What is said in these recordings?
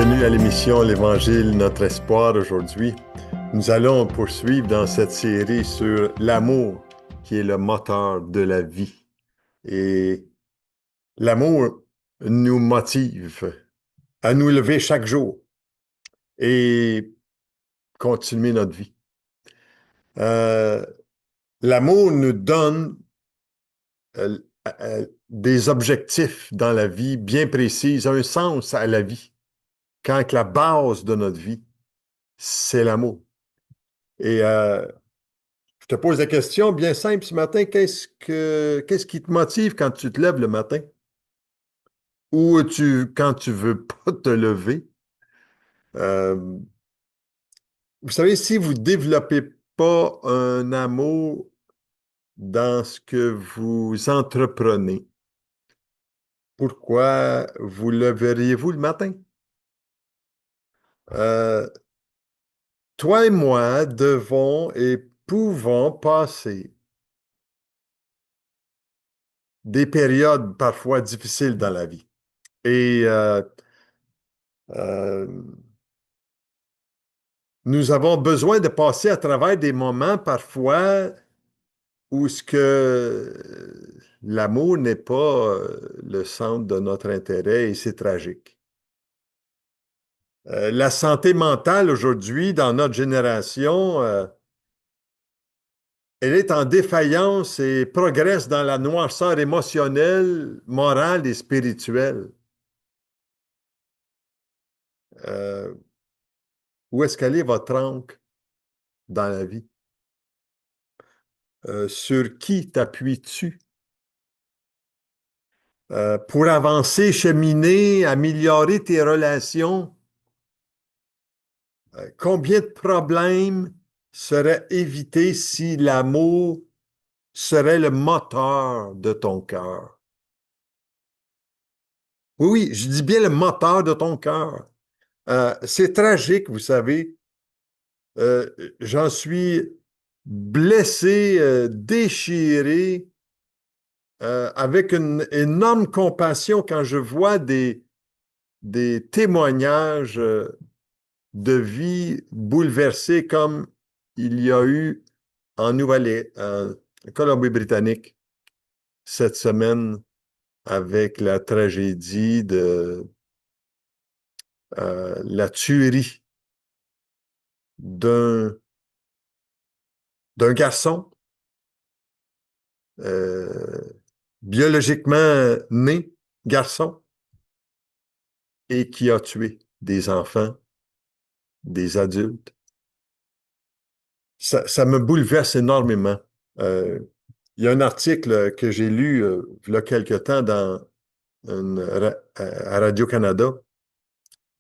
Bienvenue à l'émission L'Évangile, notre espoir aujourd'hui. Nous allons poursuivre dans cette série sur l'amour qui est le moteur de la vie. Et l'amour nous motive à nous lever chaque jour et continuer notre vie. Euh, L'amour nous donne euh, des objectifs dans la vie bien précis, un sens à la vie, quand la base de notre vie, c'est l'amour. Et je te pose la question bien simple ce matin. Qu'est-ce qui te motive quand tu te lèves le matin? Ou quand tu veux pas te lever? Euh, Vous savez, si vous développez pas un amour dans ce que vous entreprenez, pourquoi vous leveriez-vous le matin? Euh, Toi et moi devons et pouvons passer des périodes parfois difficiles dans la vie. Et euh, nous avons besoin de passer à travers des moments parfois où ce que l'amour n'est pas le centre de notre intérêt et c'est tragique. La santé mentale aujourd'hui, dans notre génération, elle est en défaillance et progresse dans la noirceur émotionnelle, morale et spirituelle. Euh, Où est-ce qu'elle est votre ancre dans la vie? Sur qui t'appuies-tu? Pour avancer, cheminer, améliorer tes relations, combien de problèmes seraient évités si l'amour serait le moteur de ton cœur? Oui, oui, je dis bien le moteur de ton cœur. C'est tragique, vous savez. Euh, J'en suis blessé, déchiré, avec une énorme compassion quand je vois des témoignages de vie bouleversée comme il y a eu en Colombie-Britannique cette semaine avec la tragédie de la tuerie d'un d'un garçon euh, biologiquement né, garçon, et qui a tué des enfants, des adultes. Ça me bouleverse énormément. Euh, il y a un article que j'ai lu il y a quelque temps à Radio-Canada.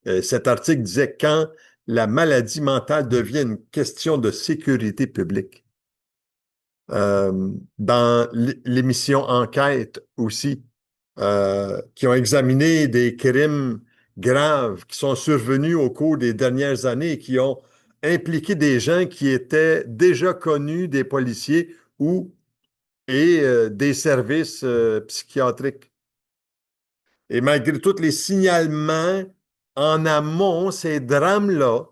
Cet article disait quand la maladie mentale devient une question de sécurité publique. Dans l'émission Enquête aussi, qui ont examiné des crimes graves qui sont survenus au cours des dernières années et qui ont impliqué des gens qui étaient déjà connus des policiers ou des services psychiatriques. Et malgré tous les signalements en amont, ces drames-là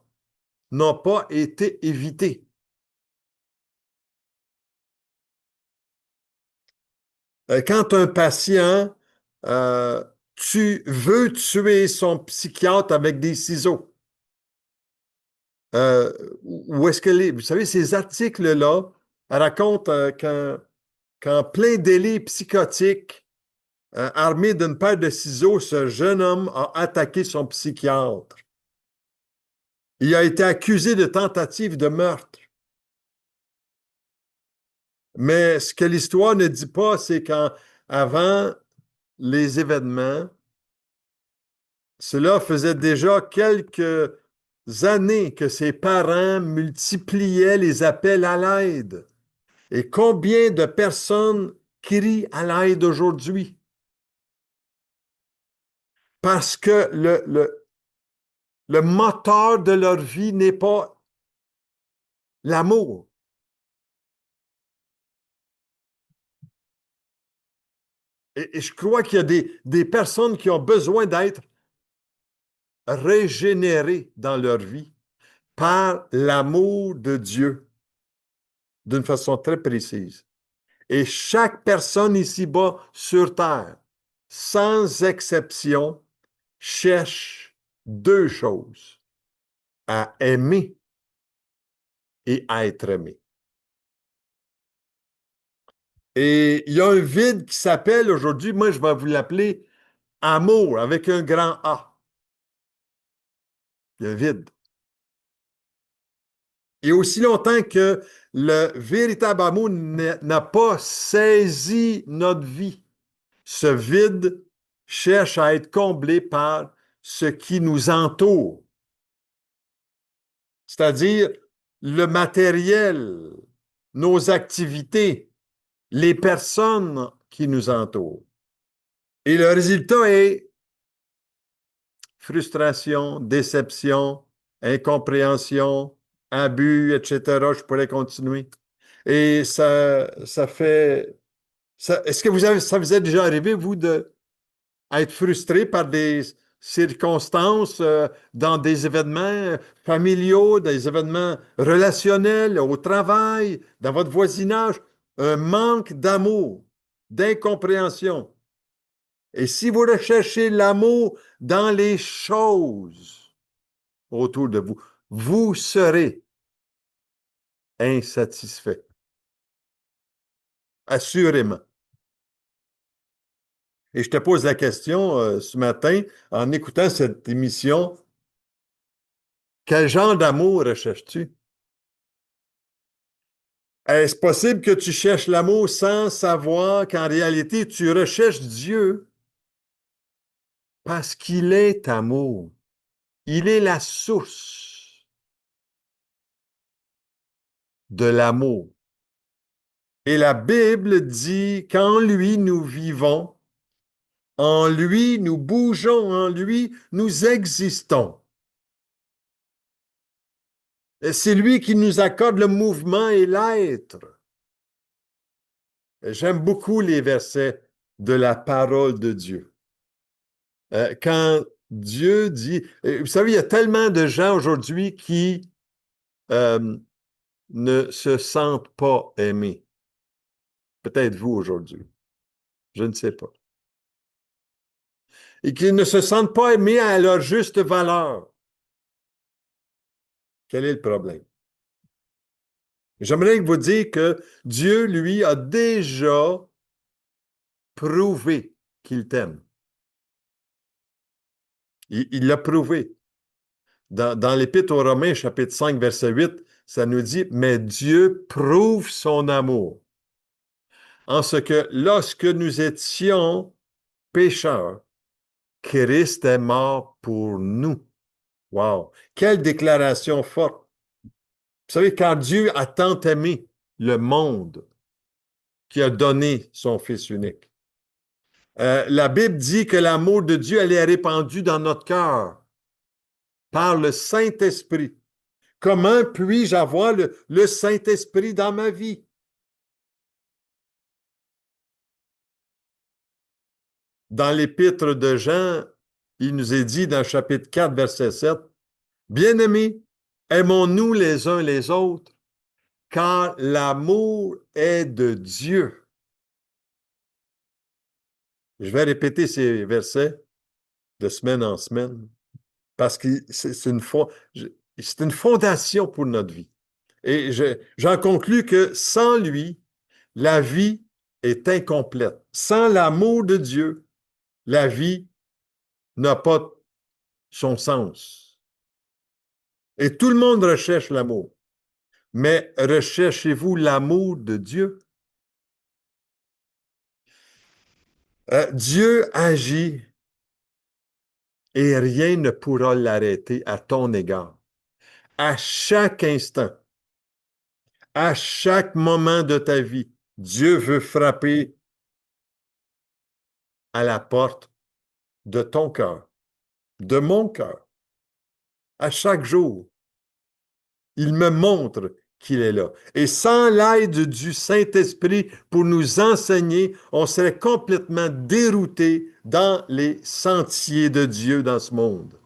n'ont pas été évités. Quand un patient, euh, tu veux tuer son psychiatre avec des ciseaux, euh, où est-ce que vous savez, ces articles-là racontent qu'en plein délai psychotique, armé d'une paire de ciseaux, ce jeune homme a attaqué son psychiatre. Il a été accusé de tentative de meurtre. Mais ce que l'histoire ne dit pas, c'est qu'avant les événements, cela faisait déjà quelques années que ses parents multipliaient les appels à l'aide. Et combien de personnes crient à l'aide aujourd'hui? Parce que le moteur de leur vie n'est pas l'amour. Et je crois qu'il y a des personnes qui ont besoin d'être régénérés dans leur vie par l'amour de Dieu d'une façon très précise. Et chaque personne ici-bas sur Terre, sans exception, cherche deux choses, à aimer et à être aimé. Et il y a un vide qui s'appelle aujourd'hui, moi je vais vous l'appeler amour avec un grand A. Il y a un vide. Et aussi longtemps que le véritable amour n'a pas saisi notre vie, ce vide cherche à être comblé par ce qui nous entoure, c'est-à-dire le matériel, nos activités, les personnes qui nous entourent. Et le résultat est frustration, déception, incompréhension, abus, etc. Je pourrais continuer. Et ça fait... Est-ce que ça vous est déjà arrivé, vous, de être frustré par des circonstances dans des événements familiaux, des événements relationnels, au travail, dans votre voisinage, un manque d'amour, d'incompréhension. Et si vous recherchez l'amour dans les choses autour de vous, vous serez insatisfait, assurément. Et je te pose la question ce matin en écoutant cette émission. Quel genre d'amour recherches-tu? Est-ce possible que tu cherches l'amour sans savoir qu'en réalité, tu recherches Dieu parce qu'il est amour. Il est la source de l'amour. Et la Bible dit qu'en lui nous vivons, en lui nous bougeons, en lui nous existons. Et c'est lui qui nous accorde le mouvement et l'être. J'aime beaucoup les versets de la parole de Dieu. Quand Dieu dit, vous savez, il y a tellement de gens aujourd'hui qui euh, ne se sentent pas aimés. Peut-être vous aujourd'hui, je ne sais pas. Et qui ne se sentent pas aimés à leur juste valeur. Quel est le problème? J'aimerais vous dire que Dieu, lui, a déjà prouvé qu'il t'aime. Il l'a prouvé. Dans l'Épître aux Romains, chapitre 5, verset 8, ça nous dit, mais Dieu prouve son amour en ce que lorsque nous étions pécheurs, Christ est mort pour nous. Wow! Quelle déclaration forte! Vous savez, quand Dieu a tant aimé le monde qui a donné son Fils unique, la Bible dit que l'amour de Dieu, elle est répandu dans notre cœur par le Saint-Esprit. Comment puis-je avoir le Saint-Esprit dans ma vie? Dans l'épître de Jean, il nous est dit dans le chapitre 4, verset 7, bien-aimés, aimons-nous les uns les autres, car l'amour est de Dieu. Je vais répéter ces versets de semaine en semaine parce que c'est une fondation pour notre vie. Et j'en conclus que sans lui, la vie est incomplète. Sans l'amour de Dieu, la vie n'a pas son sens. Et tout le monde recherche l'amour. Mais recherchez-vous l'amour de Dieu? Dieu agit et rien ne pourra l'arrêter à ton égard. À chaque instant, à chaque moment de ta vie, Dieu veut frapper à la porte de ton cœur, de mon cœur. À chaque jour, il me montre qu'il est là. Et sans l'aide du Saint-Esprit pour nous enseigner, on serait complètement dérouté dans les sentiers de Dieu dans ce monde.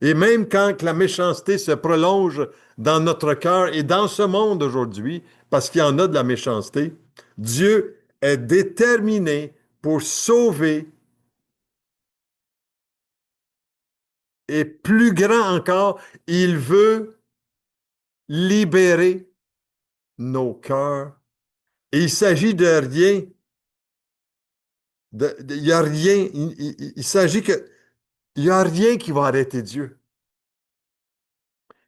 Et même quand la méchanceté se prolonge dans notre cœur et dans ce monde aujourd'hui, parce qu'il y en a de la méchanceté, Dieu est déterminé pour sauver et plus grand encore, il veut libérer nos cœurs. Et il s'agit de rien, il n'y a rien, il s'agit que, il n'y a rien qui va arrêter Dieu.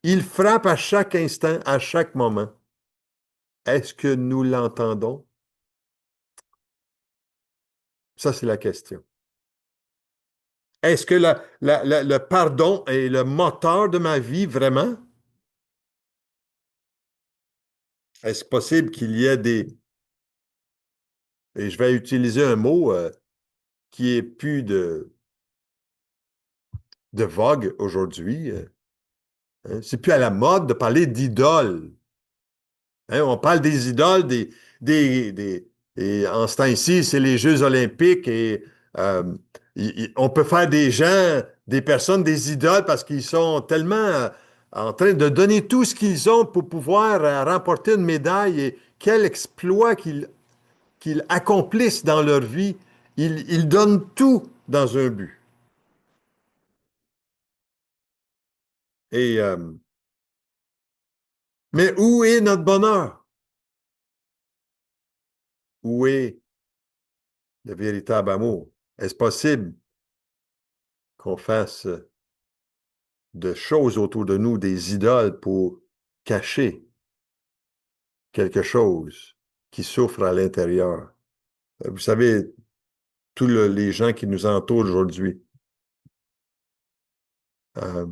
Il frappe à chaque instant, à chaque moment. Est-ce que nous l'entendons? Ça, c'est la question. Est-ce que le pardon est le moteur de ma vie vraiment? Est-ce possible qu'il y ait et je vais utiliser un mot qui est plus de vogue aujourd'hui, hein? C'est plus à la mode de parler d'idoles. Hein, on parle des idoles, et en ce temps-ci, c'est les Jeux olympiques et euh, on peut faire des gens, des personnes, des idoles parce qu'ils sont tellement en train de donner tout ce qu'ils ont pour pouvoir remporter une médaille et quel exploit qu'ils accomplissent dans leur vie. Ils donnent tout dans un but. Et, mais où est notre bonheur? Où est le véritable amour? Est-ce possible qu'on fasse de choses autour de nous, des idoles pour cacher quelque chose qui souffre à l'intérieur? Vous savez, tous les gens qui nous entourent aujourd'hui euh,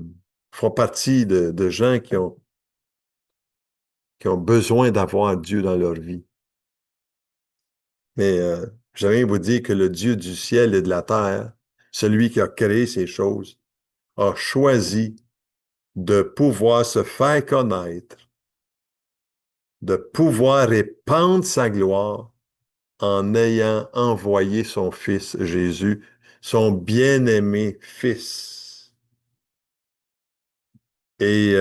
font partie de gens qui ont besoin d'avoir Dieu dans leur vie. Mais j'aimerais vous dire que le Dieu du ciel et de la terre, celui qui a créé ces choses, a choisi de pouvoir se faire connaître, de pouvoir répandre sa gloire en ayant envoyé son Fils Jésus, son bien-aimé Fils. Et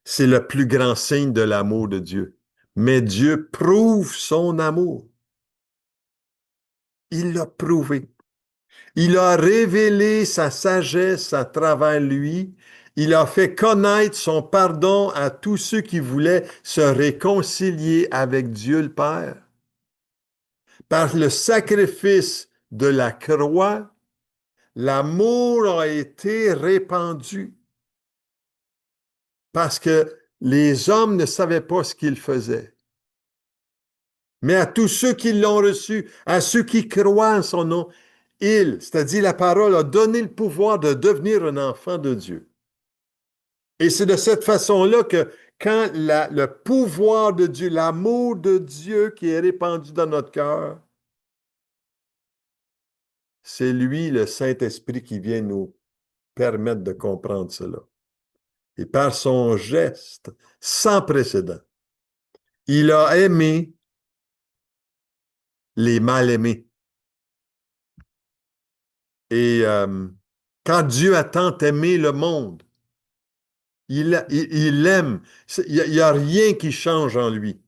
c'est le plus grand signe de l'amour de Dieu. Mais Dieu prouve son amour. Il l'a prouvé. Il a révélé sa sagesse à travers lui. Il a fait connaître son pardon à tous ceux qui voulaient se réconcilier avec Dieu le Père. Par le sacrifice de la croix, l'amour a été répandu parce que les hommes ne savaient pas ce qu'ils faisaient. Mais à tous ceux qui l'ont reçu, à ceux qui croient en son nom, il, c'est-à-dire la parole, a donné le pouvoir de devenir un enfant de Dieu. Et c'est de cette façon-là que quand le pouvoir de Dieu, l'amour de Dieu qui est répandu dans notre cœur, c'est lui, le Saint-Esprit, qui vient nous permettre de comprendre cela. Et par son geste sans précédent, il a aimé les mal-aimés. Et quand Dieu a tant aimé le monde, il aime. Il n'y a rien qui change en lui.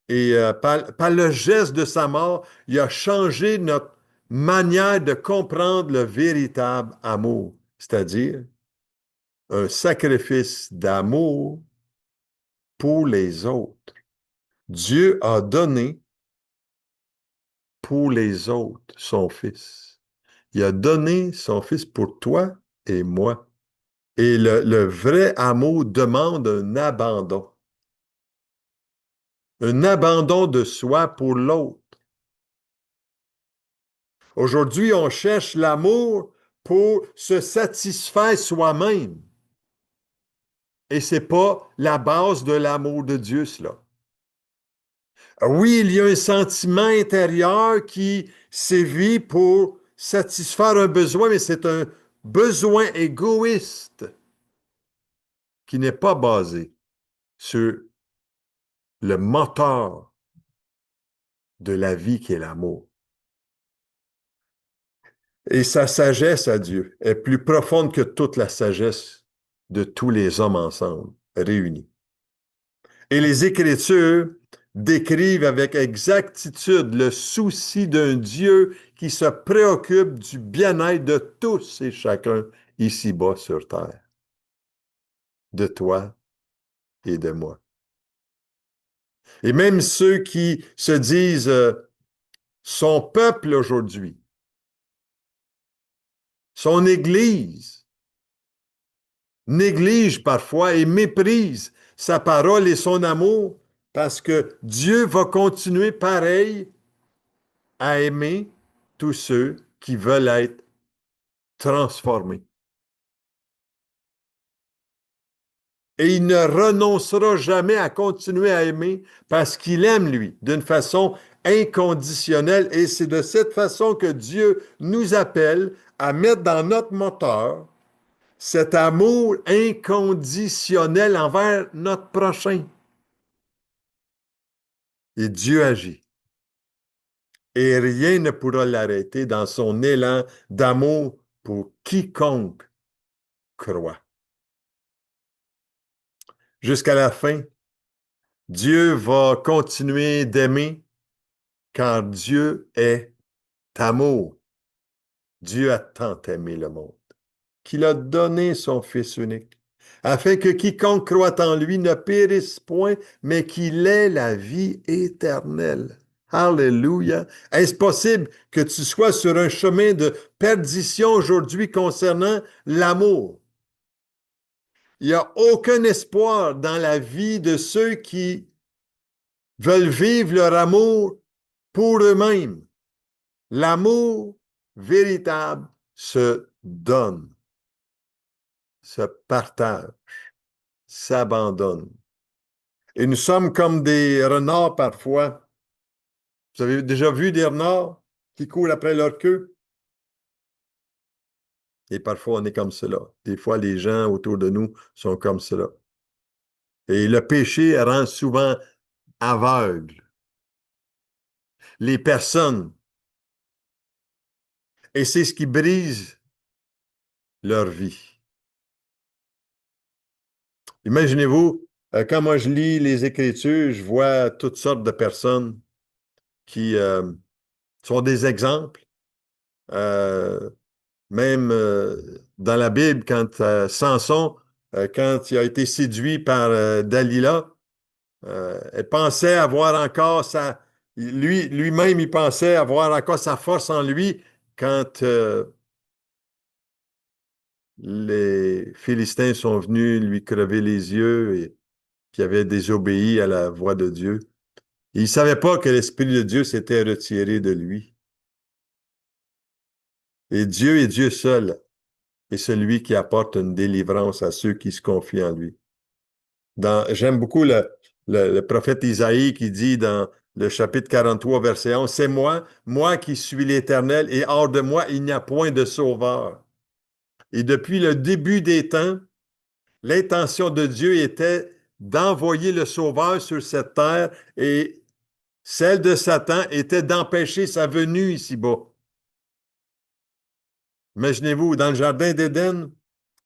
Et par le geste de sa mort, il a changé notre manière de comprendre le véritable amour, c'est-à-dire un sacrifice d'amour pour les autres. Dieu a donné pour les autres son Fils. Il a donné son Fils pour toi et moi. Et le vrai amour demande un abandon de soi pour l'autre. Aujourd'hui, on cherche l'amour pour se satisfaire soi-même. Et ce n'est pas la base de l'amour de Dieu, cela. Oui, il y a un sentiment intérieur qui sévit pour satisfaire un besoin, mais c'est un besoin égoïste qui n'est pas basé sur le moteur de la vie qui est l'amour. Et sa sagesse à Dieu est plus profonde que toute la sagesse de tous les hommes ensemble, réunis. Et les Écritures décrivent avec exactitude le souci d'un Dieu qui se préoccupe du bien-être de tous et chacun ici-bas sur terre, de toi et de moi. Et même ceux qui se disent son peuple aujourd'hui, son Église, négligent parfois et méprisent sa parole et son amour parce que Dieu va continuer pareil à aimer tous ceux qui veulent être transformés. Et il ne renoncera jamais à continuer à aimer parce qu'il aime, lui, d'une façon inconditionnelle. Et c'est de cette façon que Dieu nous appelle à mettre dans notre moteur cet amour inconditionnel envers notre prochain. Et Dieu agit. Et rien ne pourra l'arrêter dans son élan d'amour pour quiconque croit. Jusqu'à la fin, Dieu va continuer d'aimer car Dieu est amour. Dieu a tant aimé le monde qu'il a donné son Fils unique, afin que quiconque croit en lui ne périsse point, mais qu'il ait la vie éternelle. Alléluia. Est-ce possible que tu sois sur un chemin de perdition aujourd'hui concernant l'amour? Il n'y a aucun espoir dans la vie de ceux qui veulent vivre leur amour pour eux-mêmes. L'amour véritable se donne, se partage, s'abandonne. Et nous sommes comme des renards parfois. Vous avez déjà vu des renards qui courent après leur queue? Et parfois, on est comme cela. Des fois, les gens autour de nous sont comme cela. Et le péché rend souvent aveugle les personnes. Et c'est ce qui brise leur vie. Imaginez-vous, quand moi je lis les Écritures, je vois toutes sortes de personnes qui sont des exemples. Euh, Même dans la Bible, quand Samson, quand il a été séduit par Dalila, elle pensait avoir encore lui-même, il pensait avoir encore sa force en lui quand les Philistins sont venus lui crever les yeux et qui avait désobéi à la voix de Dieu. Il ne savait pas que l'Esprit de Dieu s'était retiré de lui. Et Dieu est Dieu seul et celui qui apporte une délivrance à ceux qui se confient en lui. J'aime beaucoup le prophète Isaïe qui dit dans le chapitre 43, verset 11, c'est moi qui suis l'Éternel, et hors de moi, il n'y a point de sauveur. Et depuis le début des temps, l'intention de Dieu était d'envoyer le sauveur sur cette terre, et celle de Satan était d'empêcher sa venue ici-bas. Imaginez-vous, dans le jardin d'Éden,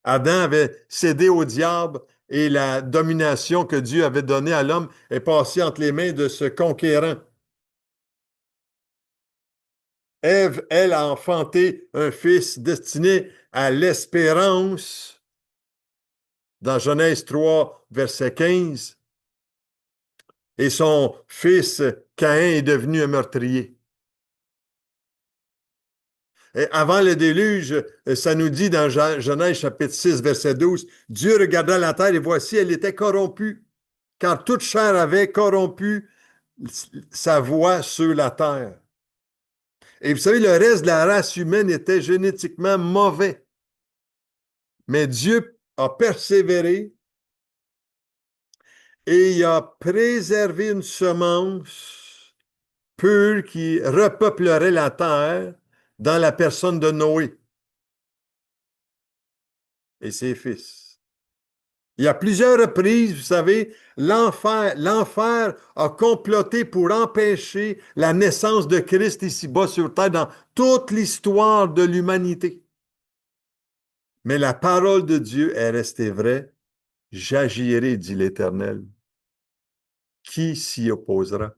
Adam avait cédé au diable et la domination que Dieu avait donnée à l'homme est passée entre les mains de ce conquérant. Ève, elle, a enfanté un fils destiné à l'espérance dans Genèse 3, verset 15, et son fils Caïn est devenu un meurtrier. Et avant le déluge, ça nous dit dans Genèse chapitre 6, verset 12, Dieu regarda la terre et voici, elle était corrompue, car toute chair avait corrompu sa voix sur la terre. Et vous savez, le reste de la race humaine était génétiquement mauvais. Mais Dieu a persévéré et il a préservé une semence pure qui repeuplerait la terre dans la personne de Noé et ses fils. Il y a plusieurs reprises, vous savez, l'enfer a comploté pour empêcher la naissance de Christ ici-bas sur terre dans toute l'histoire de l'humanité. Mais la parole de Dieu est restée vraie. J'agirai, dit l'Éternel. Qui s'y opposera?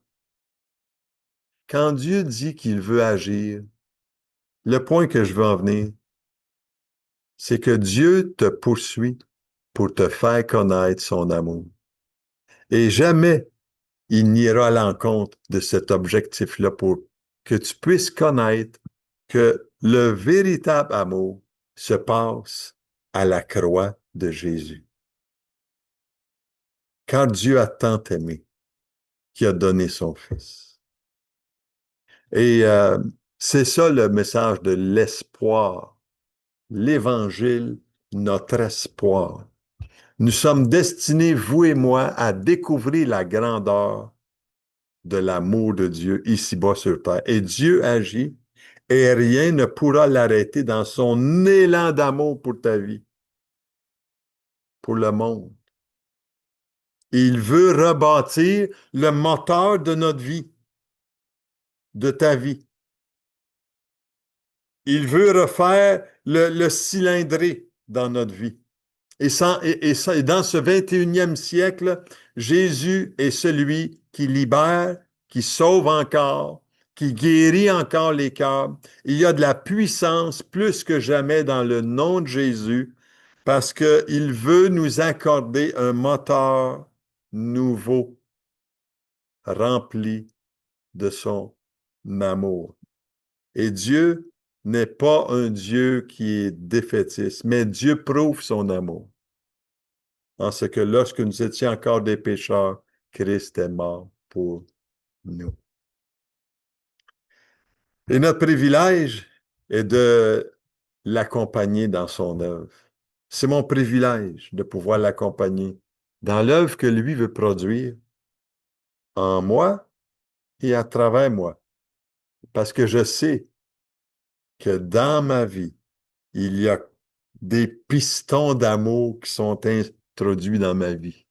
Quand Dieu dit qu'il veut agir, le point que je veux en venir, c'est que Dieu te poursuit pour te faire connaître son amour. Et jamais il n'ira à l'encontre de cet objectif-là pour que tu puisses connaître que le véritable amour se passe à la croix de Jésus. Car Dieu a tant aimé qu'il a donné son Fils. Et c'est ça le message de l'espoir. L'Évangile, notre espoir. Nous sommes destinés, vous et moi, à découvrir la grandeur de l'amour de Dieu ici-bas sur terre. Et Dieu agit et rien ne pourra l'arrêter dans son élan d'amour pour ta vie, pour le monde. Il veut rebâtir le moteur de notre vie, de ta vie. Il veut refaire le cylindré dans notre vie. Et dans ce 21e siècle, Jésus est celui qui libère, qui sauve encore, qui guérit encore les cœurs. Il y a de la puissance plus que jamais dans le nom de Jésus parce qu'il veut nous accorder un moteur nouveau, rempli de son amour. Et Dieu n'est pas un Dieu qui est défaitiste, mais Dieu prouve son amour. En ce que lorsque nous étions encore des pécheurs, Christ est mort pour nous. Et notre privilège est de l'accompagner dans son œuvre. C'est mon privilège de pouvoir l'accompagner dans l'œuvre que lui veut produire en moi et à travers moi. Parce que je sais que dans ma vie, il y a des pistons d'amour qui sont introduits dans ma vie.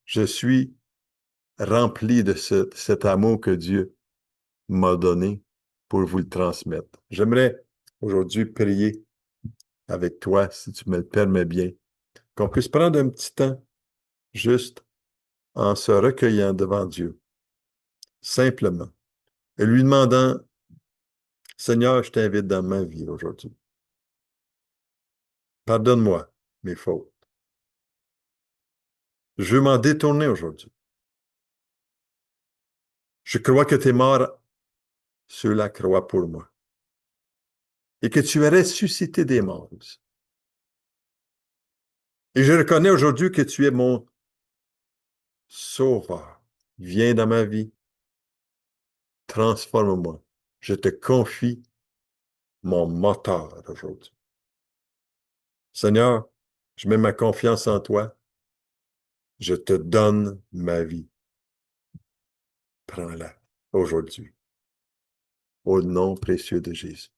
Je suis rempli de cet amour que Dieu m'a donné pour vous le transmettre. J'aimerais aujourd'hui prier avec toi, si tu me le permets bien, qu'on puisse prendre un petit temps juste en se recueillant devant Dieu, simplement, et lui demandant, Seigneur, je t'invite dans ma vie aujourd'hui. Pardonne-moi mes fautes. Je veux m'en détourner aujourd'hui. Je crois que tu es mort sur la croix pour moi et que tu es ressuscité des morts aussi. Et je reconnais aujourd'hui que tu es mon sauveur. Viens dans ma vie, transforme-moi. Je te confie mon moteur aujourd'hui. Seigneur, je mets ma confiance en toi. Je te donne ma vie. Prends-la aujourd'hui. Au nom précieux de Jésus.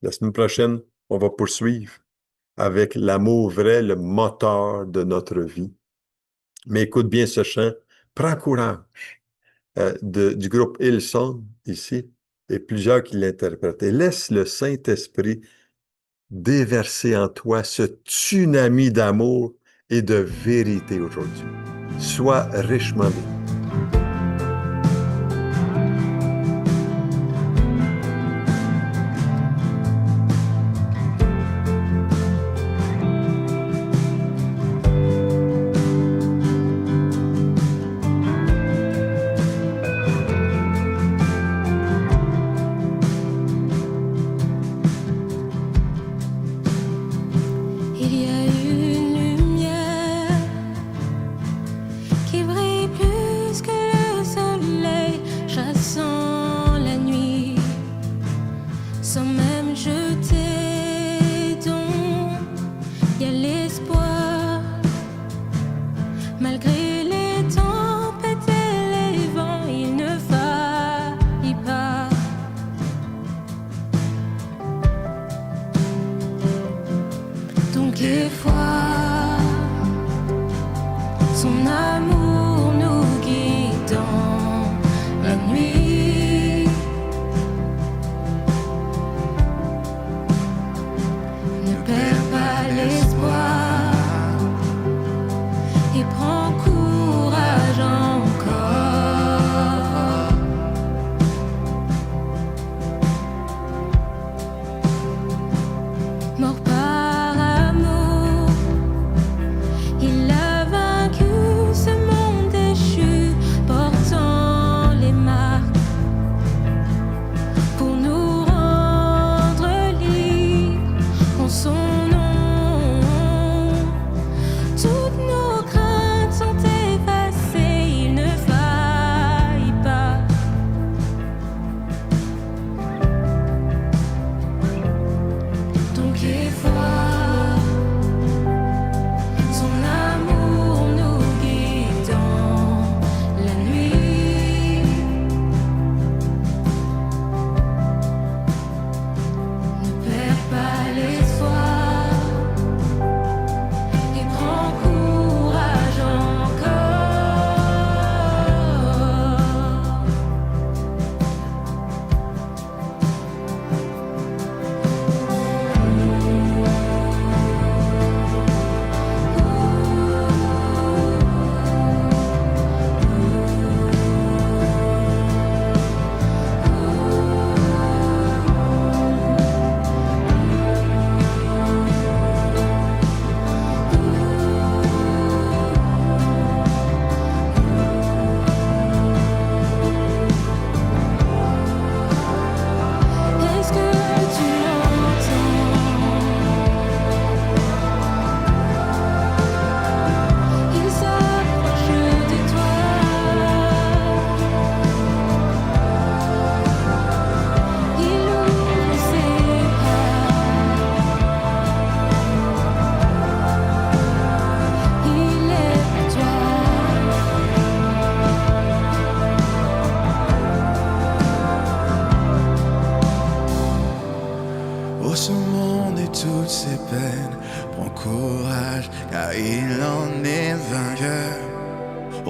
La semaine prochaine, on va poursuivre avec l'amour vrai, le moteur de notre vie. Mais écoute bien ce chant. Prends courage du groupe Hillsong ici et plusieurs qui l'interprètent. Et laisse le Saint-Esprit déverser en toi ce tsunami d'amour et de vérité aujourd'hui. Sois richement béni. Il y a une lumière qui brille plus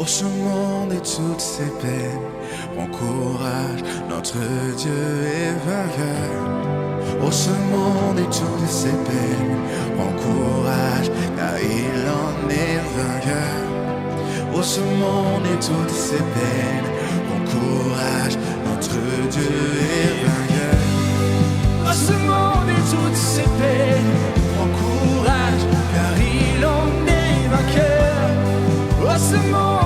Ô ce monde et toutes ses peines, prends courage, notre Dieu est vainqueur. Ô ce monde et toutes ses peines, prends courage, car il en est vainqueur. Ô ce monde et toutes ses peines, prends courage, notre Dieu est vainqueur. Ô ce monde et toutes ses peines, prends courage, car il en est vainqueur. Ô ce monde